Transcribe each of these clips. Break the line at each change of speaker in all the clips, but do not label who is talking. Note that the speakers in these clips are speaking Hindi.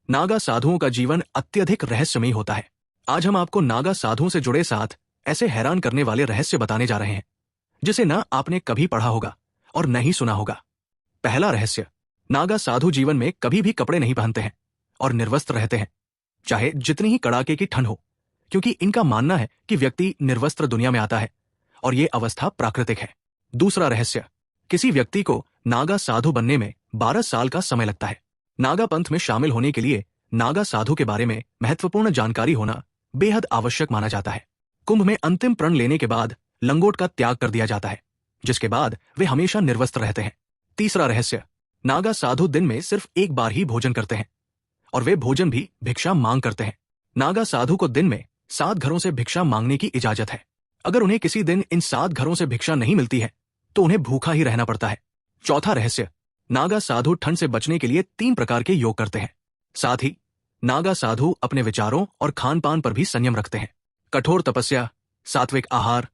नागा साधुओं का जीवन अत्यधिक रहस्यमयी होता है। आज हम आपको नागा साधुओं से जुड़े 7 ऐसे हैरान करने वाले रहस्य बताने जा रहे हैं जिसे ना आपने कभी पढ़ा होगा और नहीं सुना होगा। पहला रहस्य, नागा साधु जीवन में कभी भी कपड़े नहीं पहनते हैं और निर्वस्त्र रहते हैं, चाहे जितनी ही कड़ाके की ठंड हो, क्योंकि इनका मानना है कि व्यक्ति निर्वस्त्र दुनिया में आता है और ये अवस्था प्राकृतिक है। दूसरा रहस्य, किसी व्यक्ति को नागा साधु बनने में 12 साल का समय लगता है। नागा पंथ में शामिल होने के लिए नागा साधु के बारे में महत्वपूर्ण जानकारी होना बेहद आवश्यक माना जाता है। कुंभ में अंतिम प्रण लेने के बाद लंगोट का त्याग कर दिया जाता है, जिसके बाद वे हमेशा निर्वस्त्र रहते हैं। तीसरा रहस्य, नागा साधु दिन में सिर्फ एक बार ही भोजन करते हैं और वे भोजन भी भिक्षा मांग करते हैं। नागा साधु को दिन में 7 घरों से भिक्षा मांगने की इजाजत है। अगर उन्हें किसी दिन इन 7 घरों से भिक्षा नहीं मिलती है तो उन्हें भूखा ही रहना पड़ता है। चौथा रहस्य, नागा साधु ठंड से बचने के लिए 3 प्रकार के योग करते हैं। साथ ही नागा साधु अपने विचारों और खान पान पर भी संयम रखते हैं। कठोर तपस्या, सात्विक आहार,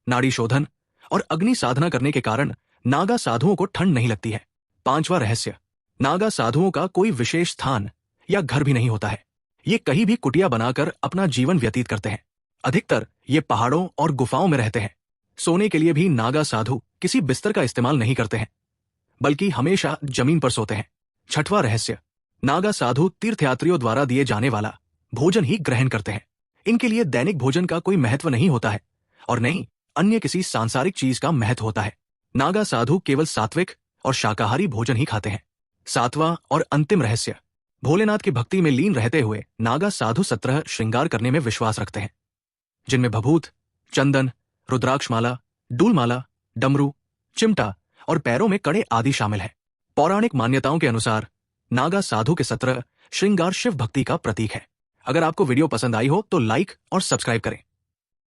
नाड़ी शोधन और अग्नि साधना करने के कारण नागा साधुओं को ठंड नहीं लगती है। 5वां रहस्य, नागा साधुओं का कोई विशेष स्थान या घर भी नहीं होता है। ये कहीं भी कुटिया बनाकर अपना जीवन व्यतीत करते हैं। अधिकतर ये पहाड़ों और गुफाओं में रहते हैं। सोने के लिए भी नागा साधु किसी बिस्तर का इस्तेमाल नहीं करते हैं, बल्कि हमेशा जमीन पर सोते हैं। 6वां रहस्य, नागा साधु तीर्थयात्रियों द्वारा दिए जाने वाला भोजन ही ग्रहण करते हैं। इनके लिए दैनिक भोजन का कोई महत्व नहीं होता है और नहीं अन्य किसी सांसारिक चीज का महत्व होता है। नागा साधु केवल सात्विक और शाकाहारी भोजन ही खाते हैं। 7वां और अंतिम रहस्य, भोलेनाथ की भक्ति में लीन रहते हुए नागा साधु 17 श्रृंगार करने में विश्वास रखते हैं, जिनमें भभूत, चंदन, रुद्राक्षमाला, डूलमाला, डमरू, चिमटा और पैरों में कड़े आदि शामिल है। पौराणिक मान्यताओं के अनुसार नागा साधु के 17 श्रृंगार शिव भक्ति का प्रतीक है। अगर आपको वीडियो पसंद आई हो तो लाइक और सब्सक्राइब करें।